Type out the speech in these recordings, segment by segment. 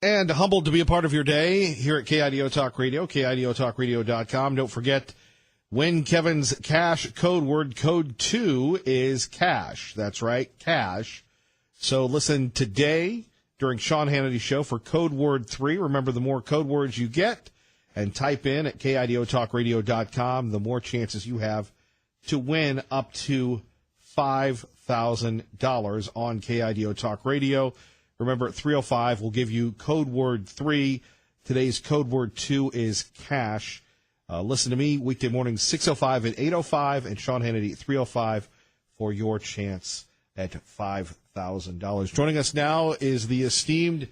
And humbled to be a part of your day here at KIDO Talk Radio, KIDOTalkRadio.com. Don't forget, Win Kevin's cash code word, code 2 is cash. That's right, cash. So listen today during Sean Hannity's show for code word 3. Remember, the more code words you get and type in at KIDOTalkRadio.com, the more chances you have to win up to $5,000 on KIDO Talk Radio. Remember, at 3:05, we'll give you code word 3. Today's code word 2 is cash. Listen to me weekday mornings, 6:05 and 8:05, and Sean Hannity at 3:05 for your chance at $5,000. Joining us now is the esteemed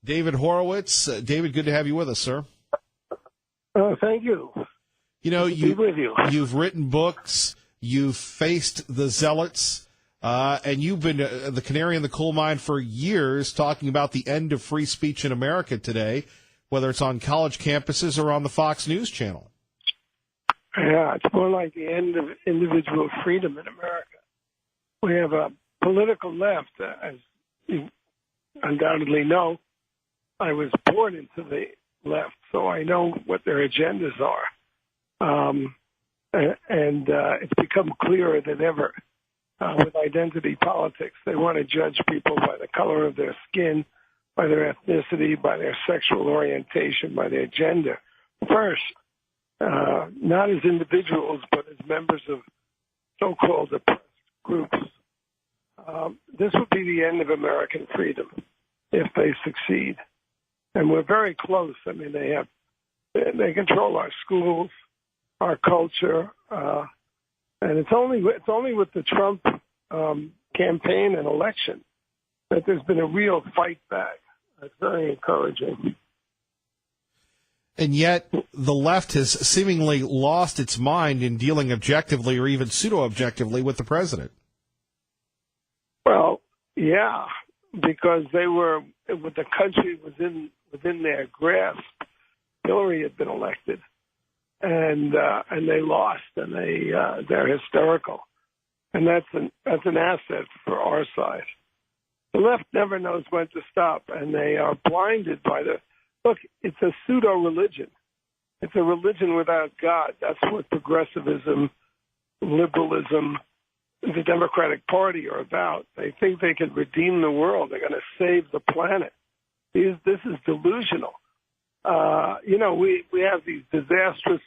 David Horowitz. David, good to have you with us, sir. Thank you. You know, Good to be with you. You've written books, you've faced the zealots, and you've been the canary in the coal mine for years talking about the end of free speech in America today, whether it's on college campuses or on the Fox News channel. Yeah, it's more like the end of individual freedom in America. We have a political left, as you undoubtedly know. I was born into the left, so I know what their agendas are. And it's become clearer than ever with identity politics. They want to judge people by the color of their skin, by their ethnicity, by their sexual orientation, by their gender. First, not as individuals, but as members of so-called oppressed groups. This would be the end of American freedom if they succeed. And we're very close. I mean, they control our schools, our culture, and it's only with the Trump campaign and election that there's been a real fight back. It's very encouraging. And yet the left has seemingly lost its mind in dealing objectively or even pseudo-objectively with the president. Well, yeah, because they were, with the country was within their grasp. Hillary had been elected, and they lost, and they're hysterical, and that's an asset for our side. The left never knows when to stop, and they are blinded by look, it's a pseudo-religion. It's a religion without God. That's what progressivism, liberalism, the Democratic Party are about. They think they can redeem the world. They're going to save the planet. This is delusional. We have these disastrous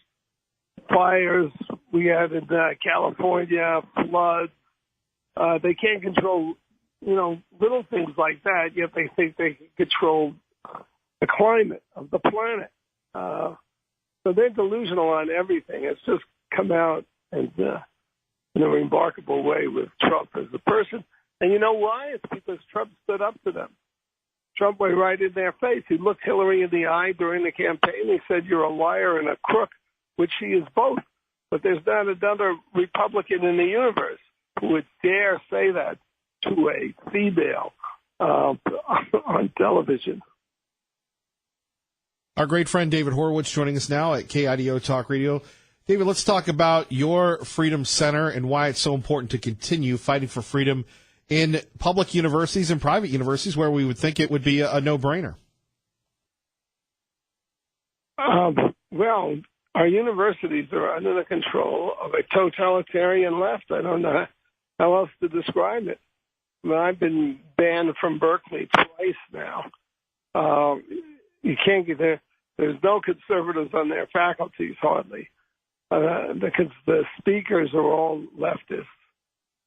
fires. We had in California, floods. They can't control, little things like that, yet they think they can control the climate of the planet. So they're delusional on everything. It's just come out in a remarkable way with Trump as a person. And you know why? It's because Trump stood up to them. Trump went right in their face. He looked Hillary in the eye during the campaign. He said, "You're a liar and a crook," which she is both. But there's not another Republican in the universe who would dare say that to a female on television. Our great friend David Horowitz joining us now at KIDO Talk Radio. David, let's talk about your Freedom Center and why it's so important to continue fighting for freedom in public universities and private universities where we would think it would be a no-brainer. Well, our universities are under the control of a totalitarian left. I don't know how else to describe it. I mean, I've been banned from Berkeley twice now. You can't get there. There's no conservatives on their faculties, hardly. Because the speakers are all leftists.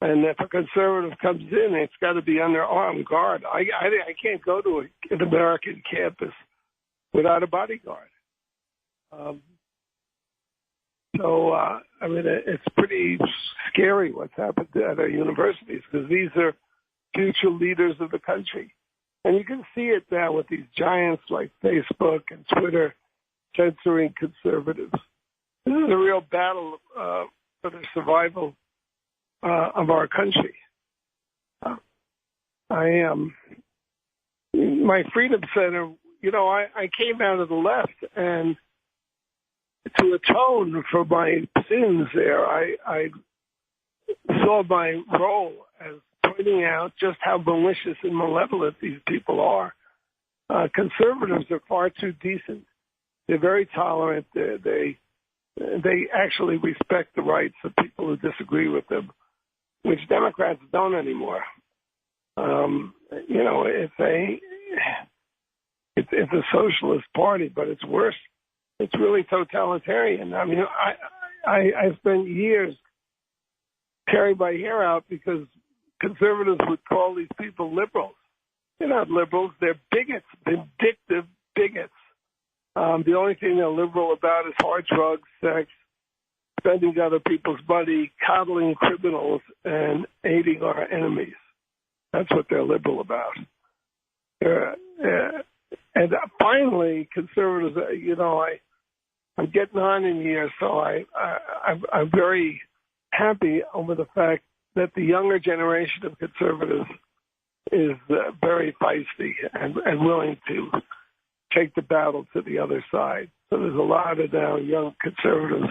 And if a conservative comes in, it's got to be under armed guard. I can't go to an American campus without a bodyguard. It's pretty scary what's happened at our universities because these are future leaders of the country. And you can see it now with these giants like Facebook and Twitter censoring conservatives. This is a real battle for the survival of our country. My Freedom Center, I came out of the left, and to atone for my sins there, I saw my role as pointing out just how malicious and malevolent these people are. Conservatives are far too decent. They're very tolerant. They actually respect the rights of people who disagree with them, which Democrats don't anymore. It's a socialist party, but it's worse. It's really totalitarian. I mean, I spent years tearing my hair out because conservatives would call these people liberals. They're not liberals. They're bigots, vindictive bigots. The only thing they're liberal about is hard drugs, sex, spending other people's money, coddling criminals, and aiding our enemies. That's what they're liberal about. And finally, conservatives, I'm getting on in years, so I'm very happy over the fact that the younger generation of conservatives is very feisty and willing to take the battle to the other side. So there's a lot of now young conservatives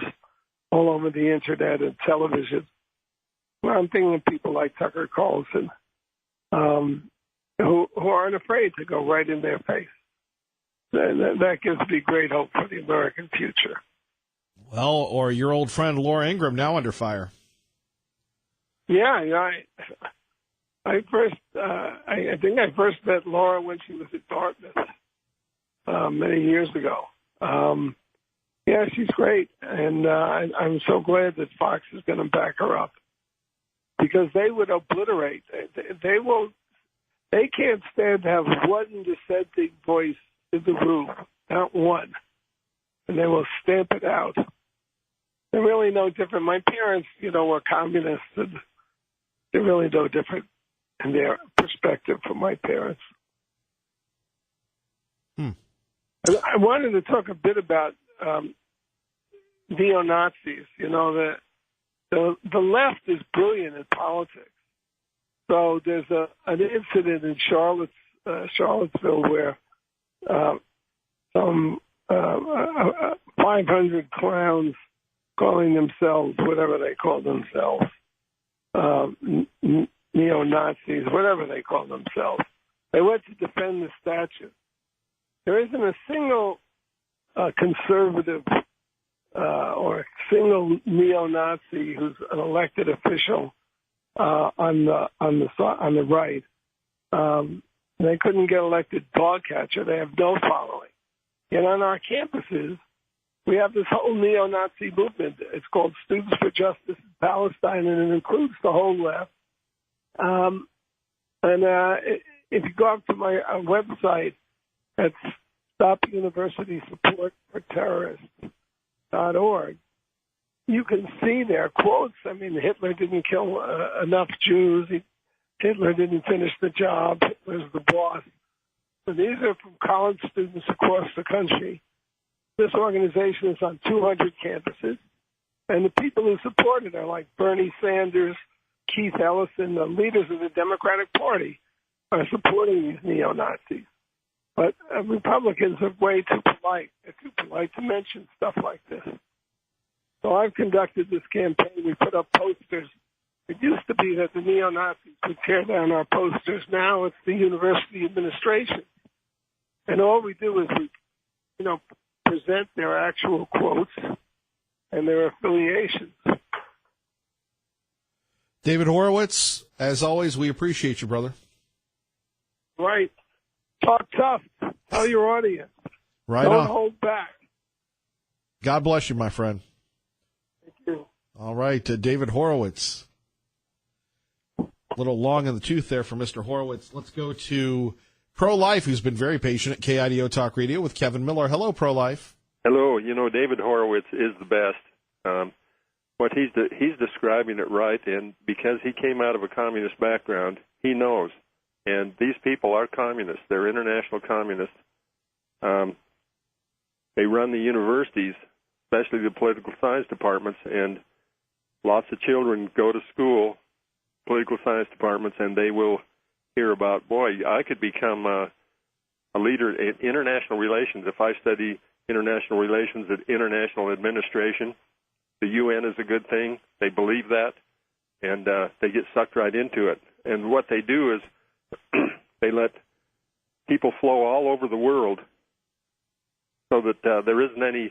all over the internet and television. Well, I'm thinking of people like Tucker Carlson, who aren't afraid to go right in their face. That gives me great hope for the American future. Well, or your old friend Laura Ingraham, now under fire. Yeah, I think I first met Laura when she was at Dartmouth many years ago. Yeah, she's great, and I'm so glad that Fox is going to back her up because they would obliterate. They can't stand to have one dissenting voice in the room, not one, and they will stamp it out. They're really no different. My parents, were communists, and they're really no different in their perspective from my parents. I wanted to talk a bit about neo-Nazis. The left is brilliant in politics. So there's an incident in Charlottesville where some 500 clowns calling themselves whatever they call themselves, neo-Nazis, whatever they call themselves. They went to defend the statue. There isn't a single conservative or a single neo-Nazi who's an elected official on the right. They couldn't get elected dog catcher. They have no following. Yet on our campuses, we have this whole neo-Nazi movement. It's called Students for Justice in Palestine, and it includes the whole left. If you go up to my website, that's StopUniversitySupportForTerrorists.org, you can see their quotes. I mean, Hitler didn't kill enough Jews. Hitler didn't finish the job. Hitler's the boss. So these are from college students across the country. This organization is on 200 campuses. And the people who support it are like Bernie Sanders, Keith Ellison, the leaders of the Democratic Party are supporting these neo-Nazis. But Republicans are way too polite. They're too polite to mention stuff like this. So I've conducted this campaign. We put up posters. It used to be that the neo-Nazis would tear down our posters. Now it's the university administration. And all we do is we, present their actual quotes and their affiliations. David Horowitz, as always, we appreciate you, brother. Right. Talk tough. Tell your audience. Right Don't on. hold back. God bless you, my friend. Thank you. All right, David Horowitz. A little long in the tooth there for Mr. Horowitz. Let's go to Pro-Life, who's been very patient at KIDO Talk Radio with Kevin Miller. Hello, Pro-Life. Hello. David Horowitz is the best. What he's describing it right, and because he came out of a communist background, he knows. And these people are communists. They're international communists. They run the universities, especially the political science departments, and lots of children go to school, political science departments, and they will hear about, boy, I could become a leader in international relations if I study international relations at international administration. The UN is a good thing. They believe that, and they get sucked right into it. And what they do is they let people flow all over the world so that there isn't any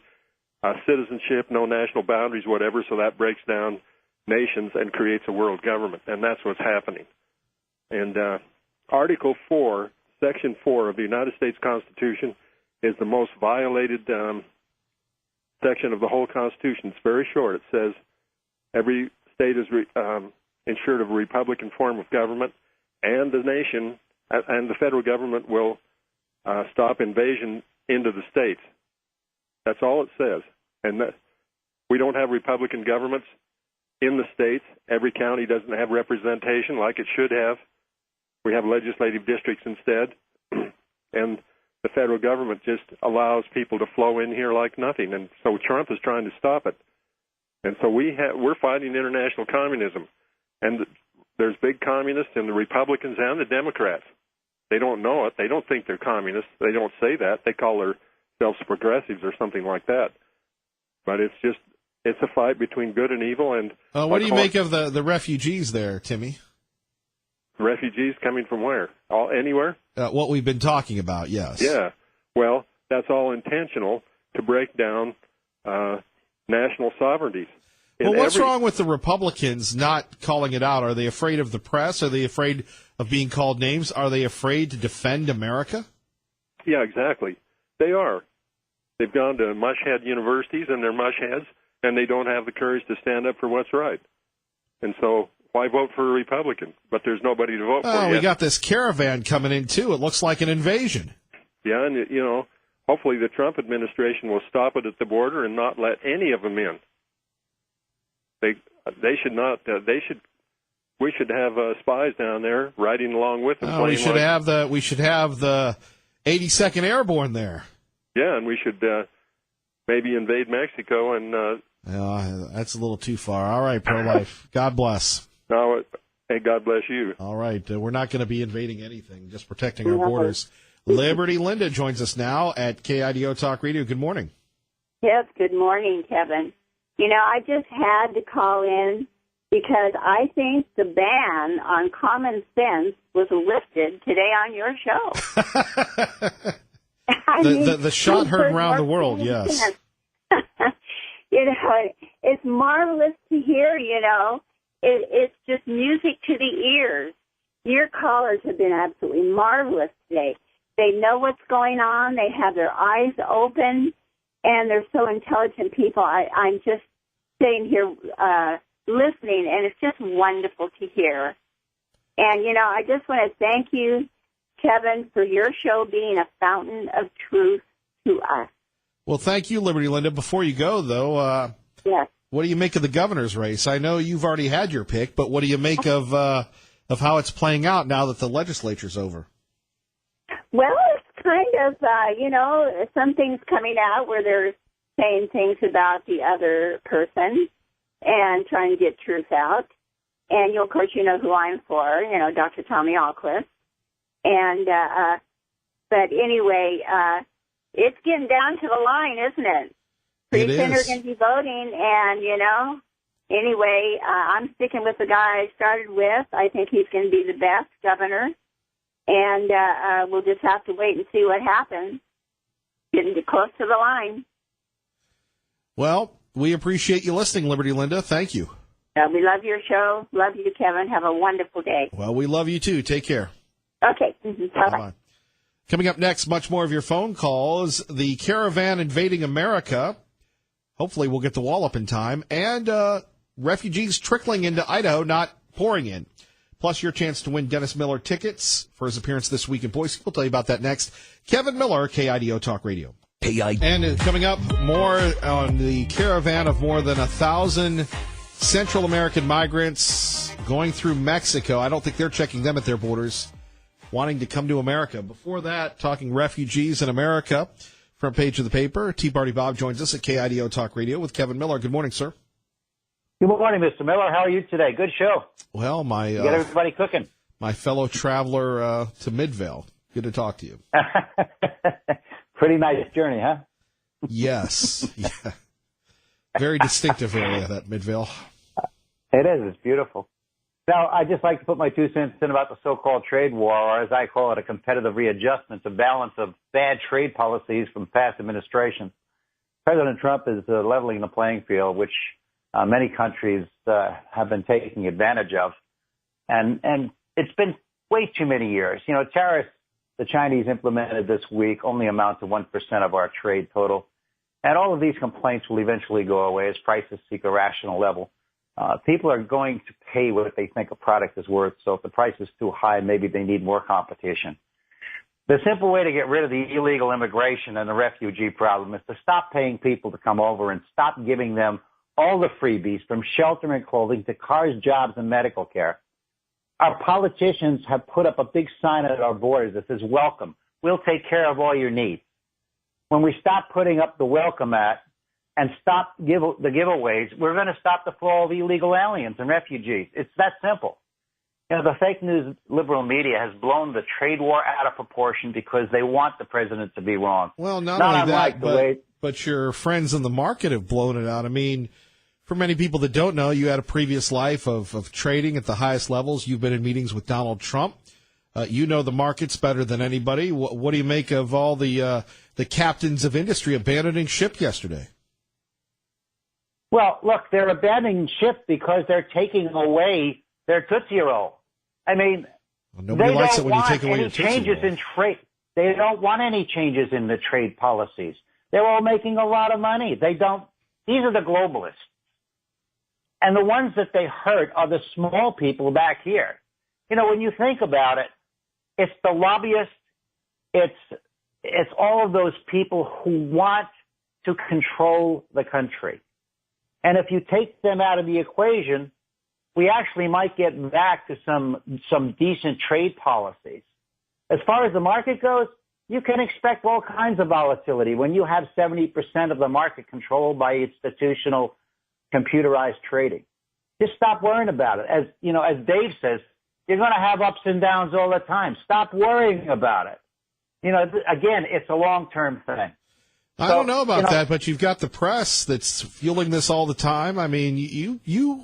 citizenship, no national boundaries, whatever, so that breaks down nations and creates a world government, and that's what's happening. And Article 4, Section 4 of the United States Constitution is the most violated section of the whole Constitution. It's very short. It says every state is ensured of a republican form of government, and the nation and the federal government will stop invasion into the states. That's all it says. And we don't have republican governments in the states. Every county doesn't have representation like it should have. We have legislative districts instead. And the federal government just allows people to flow in here like nothing. And so Trump is trying to stop it. And so we're fighting international communism. And there's big communists in the Republicans and the Democrats. They don't know it. They don't think they're communists. They don't say that. They call themselves progressives or something like that. But it's a fight between good and evil. And what do you make of the refugees there, Timmy? Refugees coming from where? Anywhere? What we've been talking about, yes. Yeah. Well, that's all intentional to break down national sovereignties. Well, what's wrong with the Republicans not calling it out? Are they afraid of the press? Are they afraid of being called names? Are they afraid to defend America? Yeah, exactly. They are. They've gone to mushhead universities, and they're mushheads, and they don't have the courage to stand up for what's right. And so why vote for a Republican? But there's nobody to vote for yet. We got this caravan coming in, too. It looks like an invasion. Yeah, and, hopefully the Trump administration will stop it at the border and not let any of them in. They should not. We should have spies down there riding along with them. We should have the 82nd Airborne there. Yeah, and we should maybe invade Mexico and. That's a little too far. All right, pro-life. God bless. No, hey, God bless you. All right, we're not going to be invading anything, just protecting our borders. Liberty Linda joins us now at KIDO Talk Radio. Good morning. Yes, good morning, Kevin. I just had to call in because I think the ban on common sense was lifted today on your show. The shot heard around the world, yes. It's marvelous to hear, It's just music to the ears. Your callers have been absolutely marvelous today. They know what's going on. They have their eyes open, and they're so intelligent people. I'm just sitting here listening, and it's just wonderful to hear. And, I just want to thank you, Kevin, for your show being a fountain of truth to us. Well, thank you, Liberty Linda. Before you go, though, yes. What do you make of the governor's race? I know you've already had your pick, but what do you make of how it's playing out now that the legislature's over? Well, it's kind of, some things coming out where they're saying things about the other person and trying to get truth out. And, of course, you know who I'm for, Dr. Tommy Alquist. And, but anyway, it's getting down to the line, isn't it? Pretty soon we're going to be voting, and, anyway, I'm sticking with the guy I started with. I think he's going to be the best governor, and we'll just have to wait and see what happens. Getting close to the line. Well, we appreciate you listening, Liberty Linda. Thank you. We love your show. Love you, Kevin. Have a wonderful day. Well, we love you, too. Take care. Okay. Bye-bye. Coming up next, much more of your phone calls. The caravan invading America. Hopefully we'll get the wall up in time. And refugees trickling into Idaho, not pouring in. Plus your chance to win Dennis Miller tickets for his appearance this week in Boise. We'll tell you about that next. Kevin Miller, KIDO Talk Radio. And coming up, more on the caravan of more than 1,000 Central American migrants going through Mexico. I don't think they're checking them at their borders, wanting to come to America. Before that, talking refugees in America. Front page of the paper. Tea Party Bob joins us at KIDO Talk Radio with Kevin Miller. Good morning, sir. Good morning, Mr. Miller. How are you today? Good show. Well, you got everybody cooking. My fellow traveler to Midvale. Good to talk to you. Pretty nice journey, huh? Yes. Yeah. Very distinctive area, that Midvale. It is. It's beautiful. Now, I'd just like to put my 2 cents in about the so-called trade war, or as I call it, a competitive readjustment, a balance of bad trade policies from past administrations. President Trump is leveling the playing field, which many countries have been taking advantage of. And it's been way too many years. You know, tariffs the Chinese implemented this week only amount to 1% of our trade total. And all of these complaints will eventually go away as prices seek a rational level. People are going to pay what they think a product is worth. So if the price is too high, maybe they need more competition. The simple way to get rid of the illegal immigration and the refugee problem is to stop paying people to come over and stop giving them all the freebies from shelter and clothing to cars, jobs, and medical care. Our politicians have put up a big sign at our borders that says, welcome. We'll take care of all your needs. When we stop putting up the welcome mat and stop the giveaways, we're going to stop the flow of illegal aliens and refugees. It's that simple. You know, the fake news liberal media has blown the trade war out of proportion because they want the president to be wrong. Well, not only that, but your friends in the market have blown it out. I mean, for many people that don't know, you had a previous life of trading at the highest levels. You've been in meetings with Donald Trump. You know the markets better than anybody. What do you make of all the captains of industry abandoning ship yesterday? Well, look, they're abandoning ship because they're taking away their Tootsie Roll. I mean, nobody likes it when you take away your Tootsie Roll. Changes in trade. They don't want any changes in the trade policies. They're all making a lot of money. They don't. These are the globalists. And the ones that they hurt are the small people back here. You know, when you think about it, it's the lobbyists, it's all of those people who want to control the country. And if you take them out of the equation, we actually might get back to some decent trade policies. As far as the market goes, you can expect all kinds of volatility when you have 70% of the market controlled by institutional computerized trading. Just stop worrying about it. As you know, as Dave says, you're going to have ups and downs all the time. Stop worrying about it. You know, again, it's a long-term thing. I don't know about that, but you've got the press that's fueling this all the time. I mean, you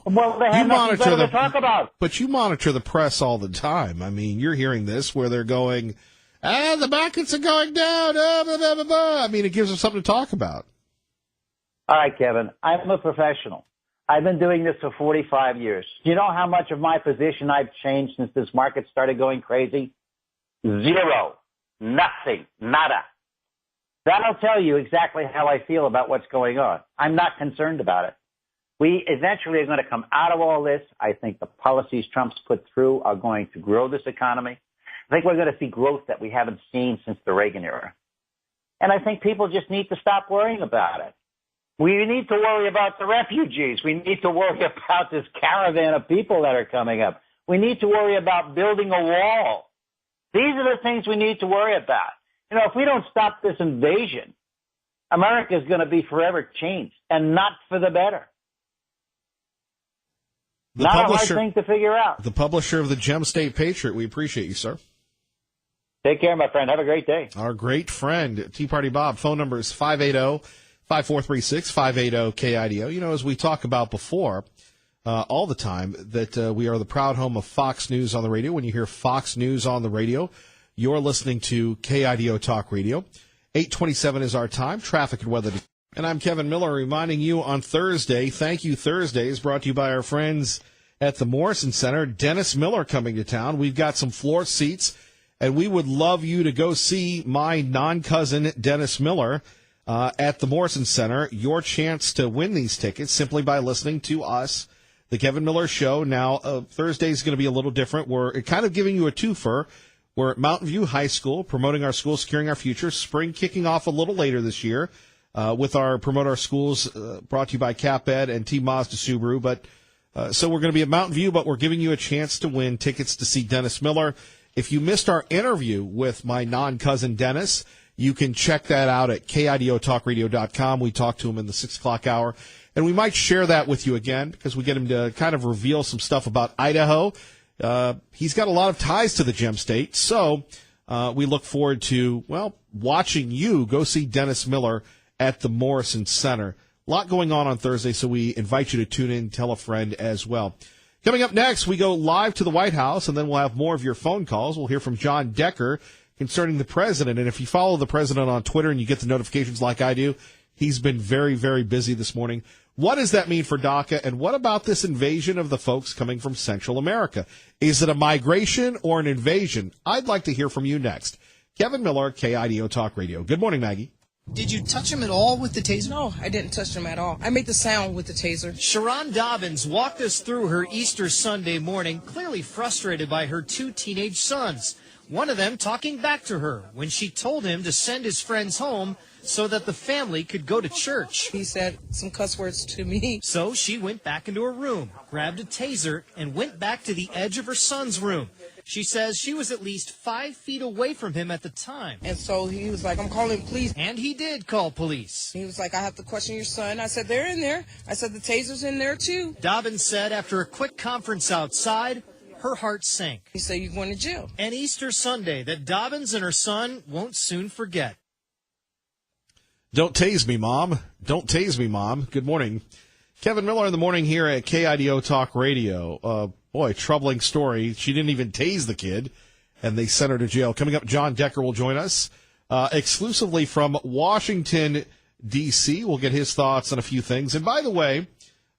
monitor to talk about. But you monitor the press all the time. I mean, you're hearing this where they're going, the markets are going down, blah, blah, blah, blah. I mean, it gives them something to talk about. All right, Kevin, I'm a professional. I've been doing this for 45 years. Do you know how much of my position I've changed since this market started going crazy? Zero. Nothing. Nada. That'll tell you exactly how I feel about what's going on. I'm not concerned about it. We eventually are going to come out of all this. I think the policies Trump's put through are going to grow this economy. I think we're going to see growth that we haven't seen since the Reagan era. And I think people just need to stop worrying about it. We need to worry about the refugees. We need to worry about this caravan of people that are coming up. We need to worry about building a wall. These are the things we need to worry about. You know, if we don't stop this invasion, America is going to be forever changed, and not for the better. Not a hard thing to figure out. The publisher of the Gem State Patriot, we appreciate you, sir. Take care, my friend. Have a great day. Our great friend, Tea Party Bob. Phone number is 580-5436, 580-KIDO. You know, as we talk about before, all the time, that we are the proud home of Fox News on the radio. When you hear Fox News on the radio, you're listening to KIDO Talk Radio. 8:27 is our time. Traffic and weather. And I'm Kevin Miller reminding you on Thursday, Thank You Thursday is brought to you by our friends at the Morrison Center. Dennis Miller coming to town. We've got some floor seats, and we would love you to go see my non-cousin Dennis Miller at the Morrison Center. Your chance to win these tickets simply by listening to us, the Kevin Miller Show. Now, Thursday is going to be a little different. We're kind of giving you a twofer. We're at Mountain View High School, promoting our school, securing our future. Spring kicking off a little later this year with our Promote Our Schools, brought to you by CapEd and T Mazda Subaru. But so we're going to be at Mountain View, but we're giving you a chance to win tickets to see Dennis Miller. If you missed our interview with my non-cousin Dennis, you can check that out at KIDOTalkRadio.com. We talked to him in the 6 o'clock hour. And we might share that with you again because we get him to kind of reveal some stuff about Idaho. He's got a lot of ties to the Gem State, so we look forward to, watching you go see Dennis Miller at the Morrison Center. A lot going on Thursday, so we invite you to tune in, tell a friend as well. Coming up next, we go live to the White House, and then we'll have more of your phone calls. We'll hear from John Decker concerning the president. And if you follow the president on Twitter and you get the notifications like I do, he's been very, very busy this morning. What does that mean for DACA, and what about this invasion of the folks coming from Central America? Is it a migration or an invasion? I'd like to hear from you next. Kevin Miller, KIDO Talk Radio. Good morning, Maggie. Did you touch him at all with the taser? No, I didn't touch him at all. I made the sound with the taser. Sharon Dobbins walked us through her Easter Sunday morning, clearly frustrated by her 2 teenage sons. One of them talking back to her when she told him to send his friends home so that the family could go to church. He said some cuss words to me. So she went back into her room, grabbed a taser, and went back to the edge of her son's room. She says she was at least 5 feet away from him at the time. And so he was like, I'm calling police. And he did call police. He was like, I have to question your son. I said, they're in there. I said, the taser's in there too. Dobbins said after a quick conference outside, her heart sank. He said, you're going to jail. An Easter Sunday that Dobbins and her son won't soon forget. Don't tase me, Mom. Don't tase me, Mom. Good morning. Kevin Miller in the morning here at KIDO Talk Radio. Boy, troubling story. She didn't even tase the kid, and they sent her to jail. Coming up, John Decker will join us exclusively from Washington, D.C. We'll get his thoughts on a few things. And by the way,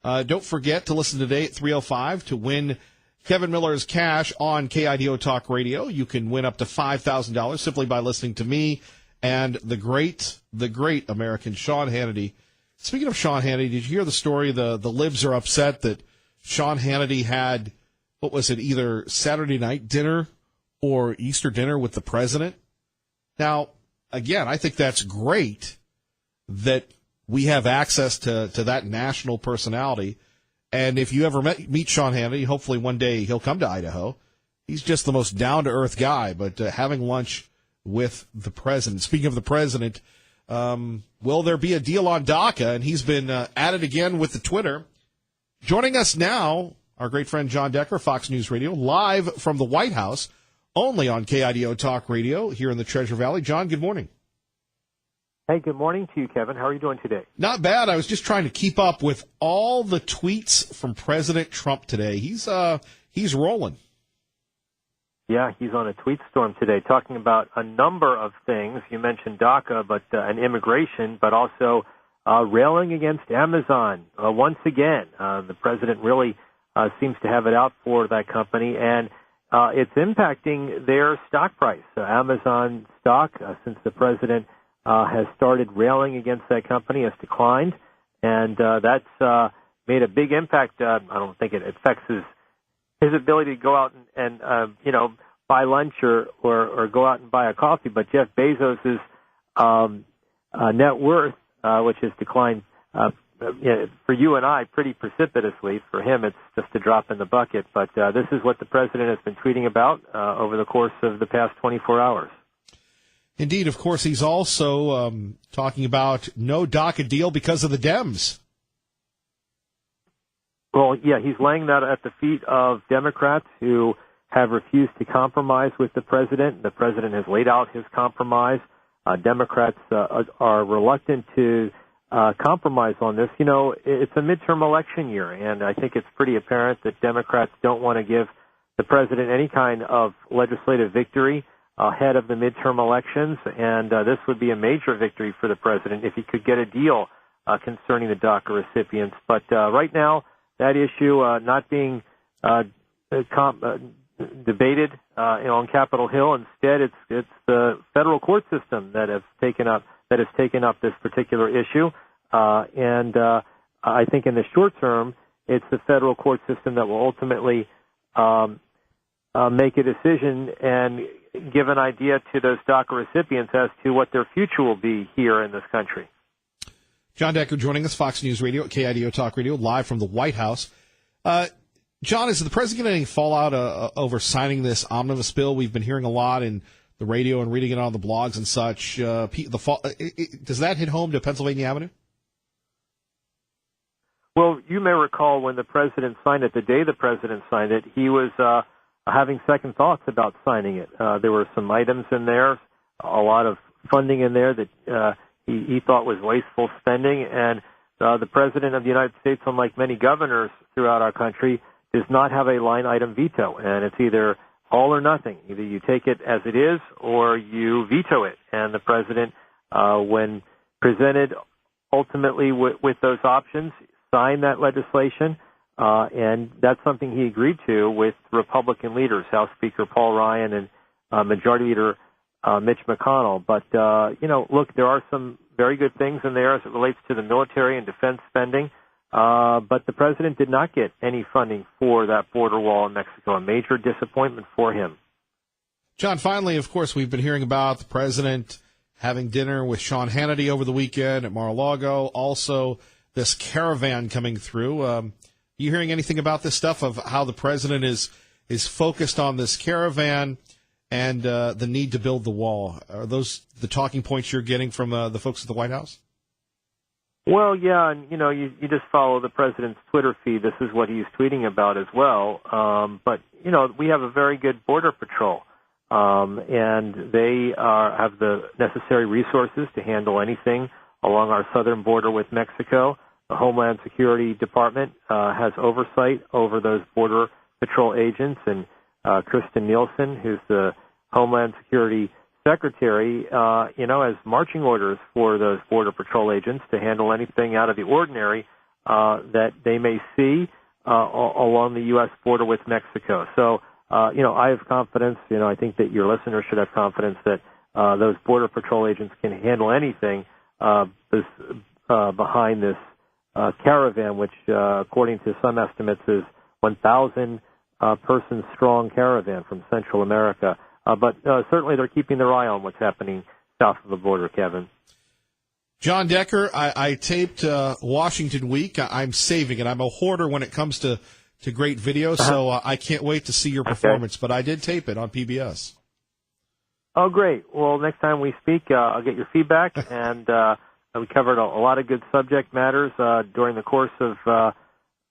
don't forget to listen today at 3:05 to win Kevin Miller's cash on KIDO Talk Radio. You can win up to $5,000 simply by listening to me and the great American Sean Hannity. Speaking of Sean Hannity, did you hear the story? The libs are upset that Sean Hannity had, what was it, either Saturday night dinner or Easter dinner with the president? Now, again, I think that's great that we have access to that national personality. And if you ever meet Sean Hannity, hopefully one day he'll come to Idaho. He's just the most down-to-earth guy, but having lunch with the president. Speaking of the president, will there be a deal on DACA? And he's been at it again with the Twitter. Joining us now, our great friend John Decker, Fox News Radio, live from the White House, only on KIDO Talk Radio here in the Treasure Valley. John, good morning. Hey, good morning to you, Kevin. How are you doing today? Not bad. I was just trying to keep up with all the tweets from President Trump today. He's rolling. Yeah, he's on a tweet storm today, talking about a number of things. You mentioned DACA, but and immigration, but also railing against Amazon once again. The president really seems to have it out for that company, and it's impacting their stock price. Amazon stock, since the president has started railing against that company, has declined, and that's made a big impact. I don't think it affects his ability to go out and buy lunch or go out and buy a coffee. But Jeff Bezos's net worth, which has declined for you and I pretty precipitously. For him, it's just a drop in the bucket. But this is what the president has been tweeting about over the course of the past 24 hours. Indeed, of course, he's also talking about no DACA deal because of the Dems. Well, yeah, he's laying that at the feet of Democrats who have refused to compromise with the president. The president has laid out his compromise. Democrats are reluctant to compromise on this. You know, it's a midterm election year, and I think it's pretty apparent that Democrats don't want to give the president any kind of legislative victory ahead of the midterm elections, and this would be a major victory for the president if he could get a deal concerning the DACA recipients. But right now, that issue not being debated on Capitol Hill. Instead, it's the federal court system that has taken up this particular issue, and I think in the short term, it's the federal court system that will ultimately make a decision and give an idea to those DACA recipients as to what their future will be here in this country. John Decker joining us, Fox News Radio at KIDO Talk Radio, live from the White House. John, is the president getting any fallout over signing this omnibus bill? We've been hearing a lot in the radio and reading it on the blogs and such. Does that hit home to Pennsylvania Avenue? Well, you may recall when the president signed it, the day the president signed it, he was having second thoughts about signing it. There were some items in there, a lot of funding in there that he thought was wasteful spending, and the president of the United States, unlike many governors throughout our country, does not have a line item veto, and it's either all or nothing. Either you take it as it is or you veto it. And the president, when presented ultimately with those options, signed that legislation, and that's something he agreed to with Republican leaders, House Speaker Paul Ryan and Majority Leader Mitch McConnell. But, look, there are some very good things in there as it relates to the military and defense spending. But the president did not get any funding for that border wall in Mexico, a major disappointment for him. John, finally, of course, we've been hearing about the president having dinner with Sean Hannity over the weekend at Mar-a-Lago. Also, this caravan coming through. You hearing anything about this stuff of how the president is focused on this caravan and the need to build the wall? Are those the talking points you're getting from the folks at the White House? Well, yeah, and, you just follow the president's Twitter feed. This is what he's tweeting about as well. But, we have a very good border patrol, and they have the necessary resources to handle anything along our southern border with Mexico. The Homeland Security Department has oversight over those border patrol agents, and Kristen Nielsen, who's the Homeland Security Secretary, has marching orders for those Border Patrol agents to handle anything out of the ordinary that they may see along the U.S. border with Mexico. So, I have confidence, I think that your listeners should have confidence that those Border Patrol agents can handle anything behind this caravan, which, according to some estimates, is 1,000 person strong caravan from Central America. But certainly they're keeping their eye on what's happening south of the border, Kevin. John Decker, I taped Washington Week. I'm saving it. I'm a hoarder when it comes to great video, so I can't wait to see your performance. Okay. But I did tape it on PBS. Oh, great. Well, next time we speak, I'll get your feedback. And we covered a lot of good subject matters during the course of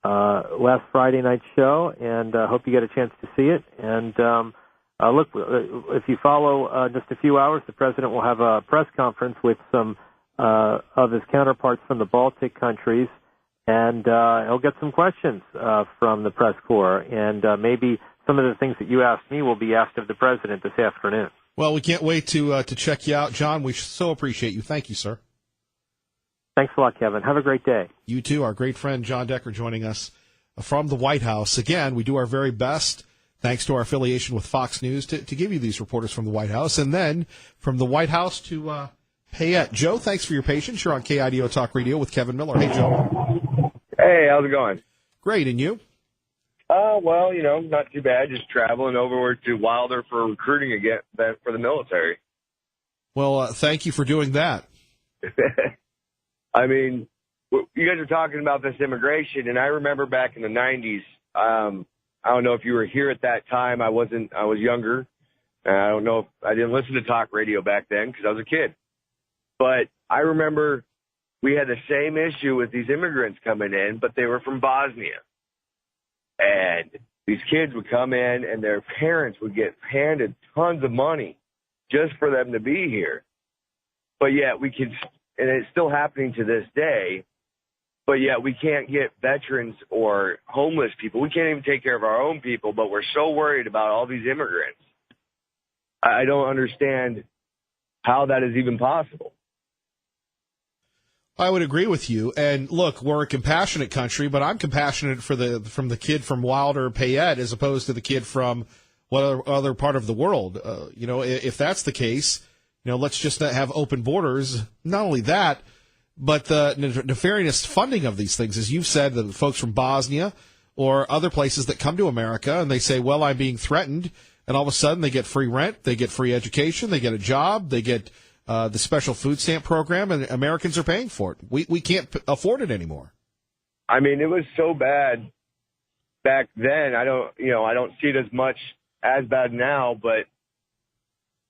last Friday night's show, and I hope you get a chance to see it. And look, if you follow just a few hours, the president will have a press conference with some of his counterparts from the Baltic countries, and he'll get some questions from the press corps. And maybe some of the things that you asked me will be asked of the president this afternoon. Well, we can't wait to check you out, John. We so appreciate you. Thank you, sir. Thanks a lot, Kevin. Have a great day. You too. Our great friend John Decker joining us from the White House. Again, we do our very best, thanks to our affiliation with Fox News, to give you these reporters from the White House. And then from the White House to Payette. Joe, thanks for your patience. You're on KIDO Talk Radio with Kevin Miller. Hey, Joe. Hey, how's it going? Great, and you? Well, not too bad. Just traveling over to Wilder for recruiting again for the military. Well, thank you for doing that. I mean, you guys are talking about this immigration, and I remember back in the 90s, I don't know if you were here at that time. I was younger. I don't know if I didn't listen to talk radio back then because I was a kid. But I remember we had the same issue with these immigrants coming in, but they were from Bosnia. And these kids would come in and their parents would get handed tons of money just for them to be here. But yet and it's still happening to this day, but yet we can't get veterans or homeless people. We can't even take care of our own people, but we're so worried about all these immigrants. I don't understand how that is even possible. I would agree with you. And look, we're a compassionate country, but I'm compassionate from the kid from Wilder, Payette, as opposed to the kid from what other part of the world. If that's the case, let's just have open borders. Not only that, but the nefarious funding of these things, as you've said, the folks from Bosnia or other places that come to America and they say, well, I'm being threatened. And all of a sudden they get free rent, they get free education, they get a job, they get the special food stamp program, and Americans are paying for it. We can't afford it anymore. I mean, it was so bad back then. I don't see it as bad now, but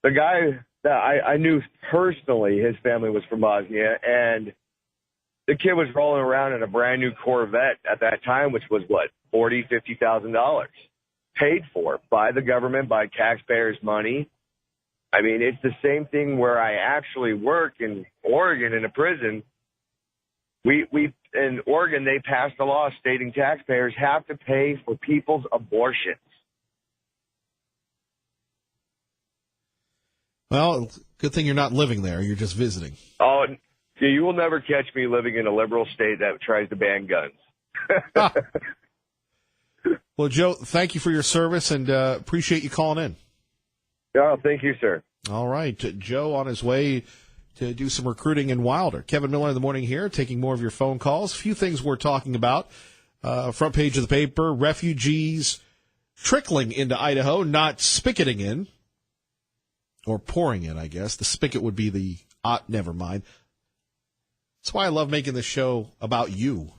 the guy that I knew personally, his family was from Bosnia, and the kid was rolling around in a brand new Corvette at that time, which was $40,000-$50,000, paid for by the government, by taxpayers' money. I mean, it's the same thing where I actually work in Oregon in a prison. We in Oregon, they passed a law stating taxpayers have to pay for people's abortions. Well, good thing you're not living there. You're just visiting. Oh, you will never catch me living in a liberal state that tries to ban guns. Well, Joe, thank you for your service, and appreciate you calling in. Oh, thank you, sir. All right. Joe on his way to do some recruiting in Wilder. Kevin Miller in the morning here, taking more of your phone calls. A few things we're talking about. Front page of the paper, refugees trickling into Idaho, not spicketing in. Or pouring in, I guess. The spigot would be the, never mind. That's why I love making this show about you.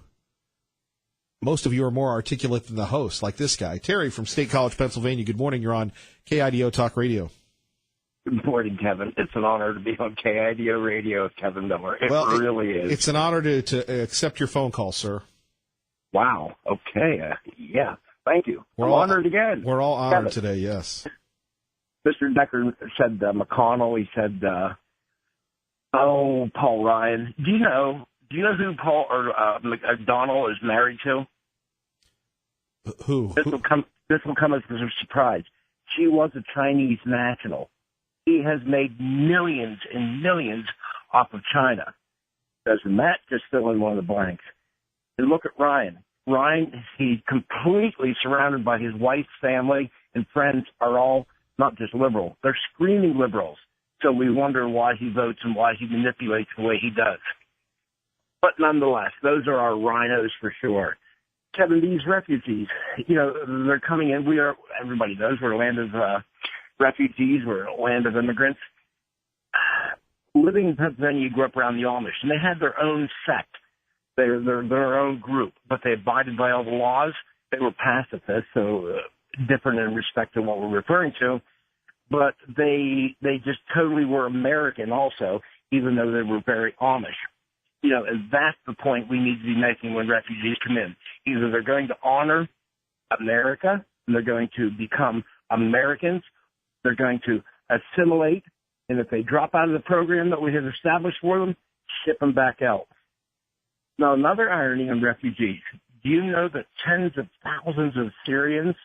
Most of you are more articulate than the host, like this guy. Terry from State College, Pennsylvania. Good morning. You're on KIDO Talk Radio. Good morning, Kevin. It's an honor to be on KIDO Radio with Kevin Miller. It really is. It's an honor to accept your phone call, sir. Wow. Okay. Yeah. Thank you. I'm honored again. We're all honored today, yes. Mr. Decker said McConnell. He said, Paul Ryan. Do you know who Paul or McDonnell is married to? Who? This will come as a surprise. She was a Chinese national. He has made millions and millions off of China. Doesn't that just fill in one of the blanks? And look at Ryan. Ryan, he's completely surrounded by his wife's family and friends are all not just liberal. They're screaming liberals. So we wonder why he votes and why he manipulates the way he does. But nonetheless, those are our rhinos for sure. Kevin, these refugees, they're coming in. Everybody knows we're a land of refugees. We're a land of immigrants. Living in Pennsylvania, you grew up around the Amish, and they had their own sect. They're their own group, but they abided by all the laws. They were pacifists, so different in respect to what we're referring to. But they just totally were American also, even though they were very Amish. And that's the point we need to be making when refugees come in. Either they're going to honor America, and they're going to become Americans, they're going to assimilate, and if they drop out of the program that we have established for them, ship them back out. Now, another irony on refugees. Do you know that tens of thousands of Syrians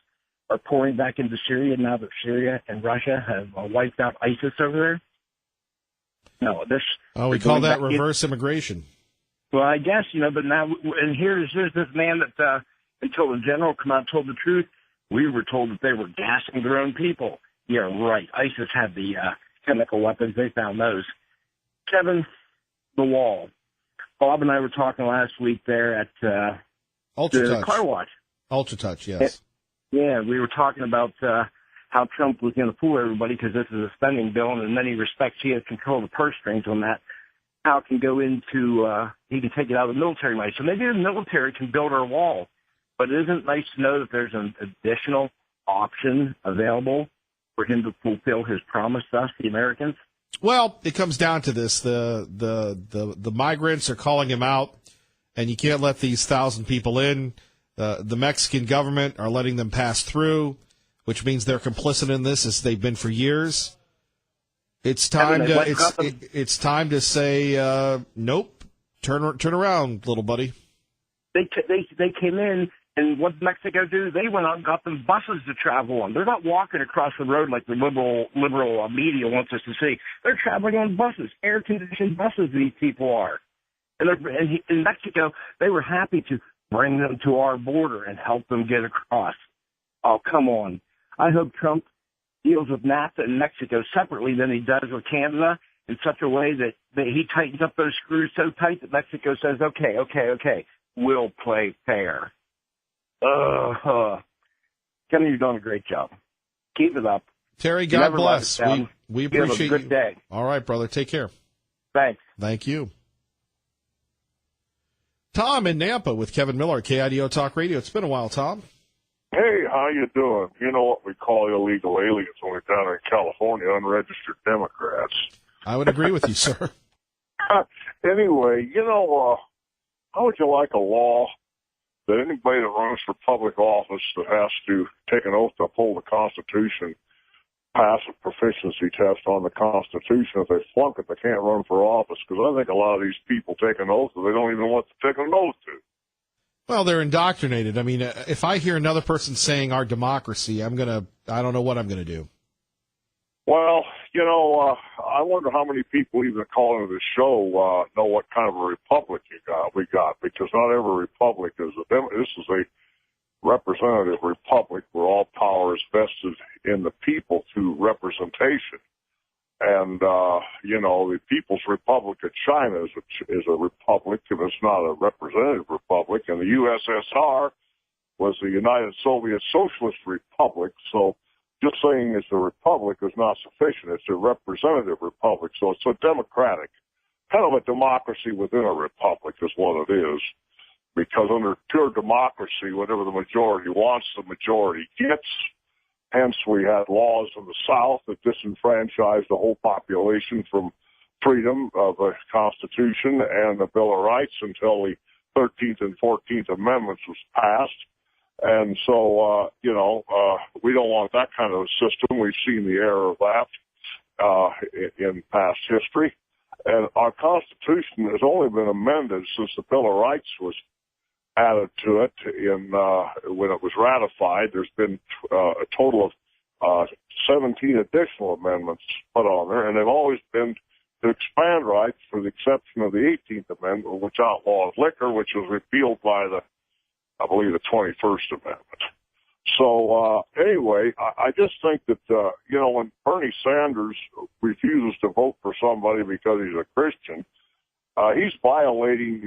are pouring back into Syria now that Syria and Russia have wiped out ISIS over there? No, we call that reverse immigration. Well, I guess, but now, and here's this man that, until the general come out and told the truth, we were told that they were gassing their own people. Yeah, right. ISIS had the chemical weapons. They found those. Kevin, the wall. Bob and I were talking last week there at the car wash. Ultra Touch, yes. Yeah, we were talking about how Trump was going to fool everybody because this is a spending bill, and in many respects he has control of the purse strings on that. How it can go into, he can take it out of the military money. So maybe the military can build our wall, but it isn't nice to know that there's an additional option available for him to fulfill his promise to us, the Americans? Well, it comes down to this. The migrants are calling him out, and you can't let these 1,000 people in. The Mexican government are letting them pass through, which means they're complicit in this as they've been for years. It's time it's time to say nope. Turn around, little buddy. They came in, and what did Mexico do? They went out and got them buses to travel on. They're not walking across the road like the liberal media wants us to see. They're traveling on buses, air-conditioned buses. These people are, and in Mexico, they were happy to bring them to our border and help them get across. Oh, come on! I hope Trump deals with NAFTA and Mexico separately than he does with Canada in such a way that he tightens up those screws so tight that Mexico says, okay, we'll play fair. Kevin, you're doing a great job. Keep it up. Terry, God bless. We appreciate you. Have a good day. All right, brother. Take care. Thanks. Thank you. Tom in Nampa with Kevin Miller, KIDO Talk Radio. It's been a while, Tom. Hey, how you doing? You know what we call illegal aliens when we're down in California, unregistered Democrats. I would agree with you, sir. Anyway, how would you like a law that anybody that runs for public office that has to take an oath to uphold the Constitution pass a proficiency test on the Constitution. If they flunk it, they can't run for office, because I think a lot of these people take an oath that they don't even know what to take an oath to. Well, they're indoctrinated. I mean, if I hear another person saying our democracy, I don't know what I'm going to do. Well, I wonder how many people even calling the show know what kind of a republic we got, because not every republic is this is a representative republic where all power is vested in the people through representation. And, the People's Republic of China is a republic, and it's not a representative republic. And the USSR was the United Soviet Socialist Republic. So just saying it's a republic is not sufficient. It's a representative republic. So it's a democratic, kind of a democracy within a republic is what it is. Because under pure democracy, whatever the majority wants, the majority gets. Hence, we had laws in the South that disenfranchised the whole population from freedom of the Constitution and the Bill of Rights until the 13th and 14th Amendments was passed. And so, we don't want that kind of a system. We've seen the error of that in past history. And our Constitution has only been amended since the Bill of Rights was added to it when it was ratified. There's been a total of 17 additional amendments put on there, and they've always been to expand rights, for the exception of the 18th Amendment, which outlaws liquor, which was repealed by the 21st Amendment. So anyway, I just think that when Bernie Sanders refuses to vote for somebody because he's a Christian, he's violating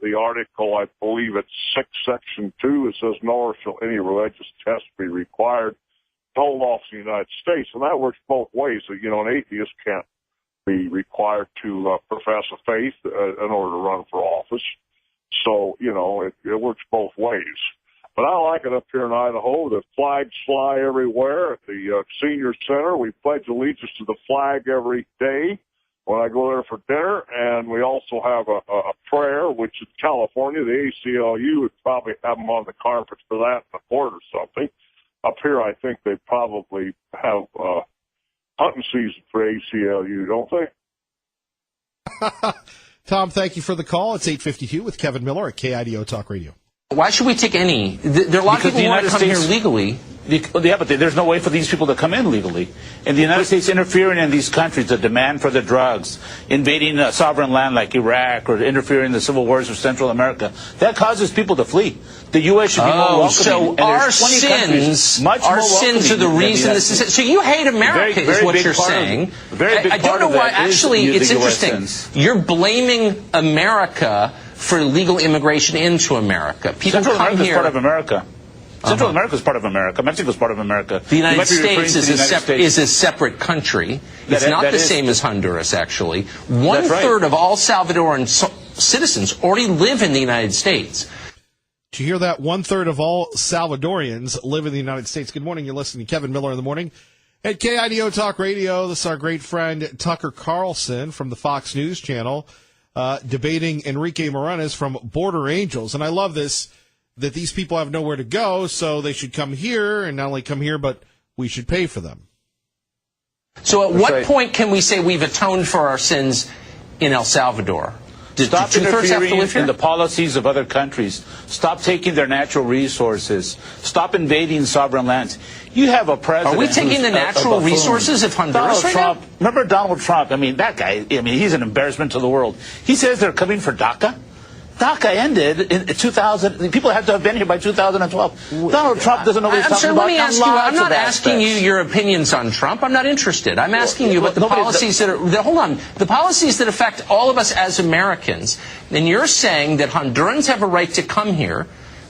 the article, I believe it's 6 Section 2. It says, nor shall any religious test be required to hold office in the United States. And that works both ways. So, an atheist can't be required to profess a faith in order to run for office. So, it works both ways. But I like it up here in Idaho. The flags fly everywhere. At the senior center, we pledge allegiance to the flag every day when I go there for dinner, and we also have a prayer, which in California, the ACLU would probably have them on the carpets for that in the court or something. Up here, I think they probably have hunting season for ACLU, don't they? Tom, thank you for the call. It's 8:52 with Kevin Miller at KIDO Talk Radio. Why should we take any? There are a lot of people who want to come here legally. Yeah, but there's no way for these people to come in legally. And the United States interfering in these countries, the demand for the drugs, invading sovereign land like Iraq, or interfering in the civil wars of Central America, that causes people to flee. The U.S. should be more welcoming. So and our sins are the reason this is. So you hate America, is what you're saying. I don't know why. Actually, it's interesting. You're blaming America for illegal immigration into America. People Central come America here. Is part of America. Central America is part of America. Mexico is part of America. The United States is a separate country. It's not the same as Honduras, actually. One-third of all Salvadoran citizens already live in the United States. Did you hear that? 1/3 of all Salvadorians live in the United States. Good morning. You're listening to Kevin Miller in the Morning at KIDO Talk Radio. This is our great friend Tucker Carlson from the Fox News Channel debating Enrique Morales from Border Angels. And I love this, that these people have nowhere to go, so they should come here, and not only come here, but we should pay for them. So at what point can we say we've atoned for our sins in El Salvador? Stop interfering in the policies of other countries. Stop taking their natural resources. Stop invading sovereign lands. You have a president. Are we taking the natural resources of Honduras right now? Remember Donald Trump? I mean, that guy, he's an embarrassment to the world. He says they're coming for DACA. DACA ended in 2000. People had to have been here by 2012. Donald Trump doesn't know what he's talking about. Let me ask you. I'm not asking you your opinions on Trump. I'm not interested. I'm asking you about the policies that are. Hold on. The policies that affect all of us as Americans. And you're saying that Hondurans have a right to come here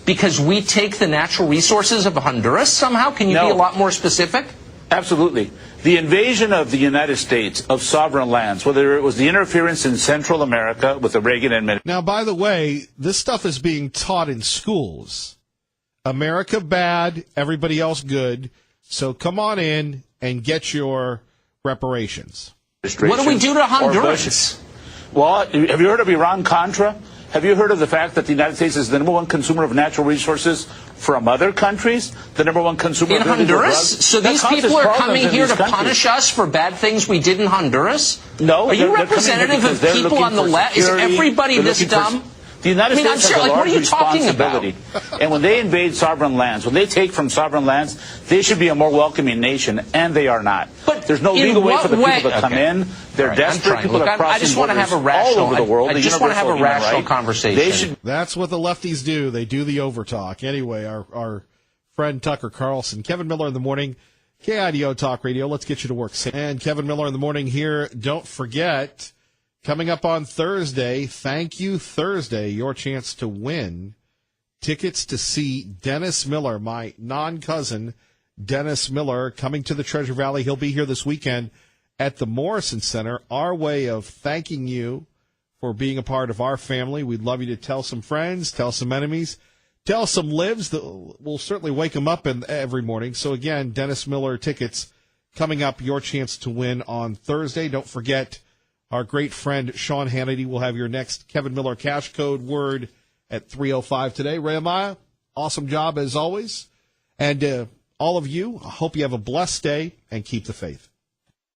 because we take the natural resources of Honduras somehow? Can you be a lot more specific? Absolutely. The invasion of the United States of sovereign lands, whether it was the interference in Central America with the Reagan administration. Now, by the way, this stuff is being taught in schools. America bad, everybody else good. So come on in and get your reparations. What do we do to Honduras? Well, have you heard of Iran-Contra? Have you heard of the fact that the United States is the number one consumer of natural resources from other countries? The number one consumer in of illegal Honduras? drugs? So these people are coming here to punish us for bad things we did in Honduras? No. Are you representative of people on the left? Is everybody this dumb? The United States has a large responsibility. And when they invade sovereign lands, when they take from sovereign lands, they should be a more welcoming nation, and they are not. But there's no legal way for the people to come in. They're desperate. People are crossing borders all over the world. I just want to have a rational conversation. That's what the lefties do. They do the overtalk. Anyway, our friend Tucker Carlson, Kevin Miller in the morning, KIDO Talk Radio. Let's get you to work. And Kevin Miller in the morning here. Don't forget, coming up on Thursday, Thank You Thursday, your chance to win tickets to see Dennis Miller, my non-cousin Dennis Miller, coming to the Treasure Valley. He'll be here this weekend at the Morrison Center. Our way of thanking you for being a part of our family. We'd love you to tell some friends, tell some enemies, tell some lives that will certainly wake them up every morning. So again, Dennis Miller tickets coming up, your chance to win on Thursday. Don't forget, our great friend Sean Hannity will have your next Kevin Miller cash code word at 3:05 today. Ray Amaya, awesome job as always. And all of you, I hope you have a blessed day and keep the faith.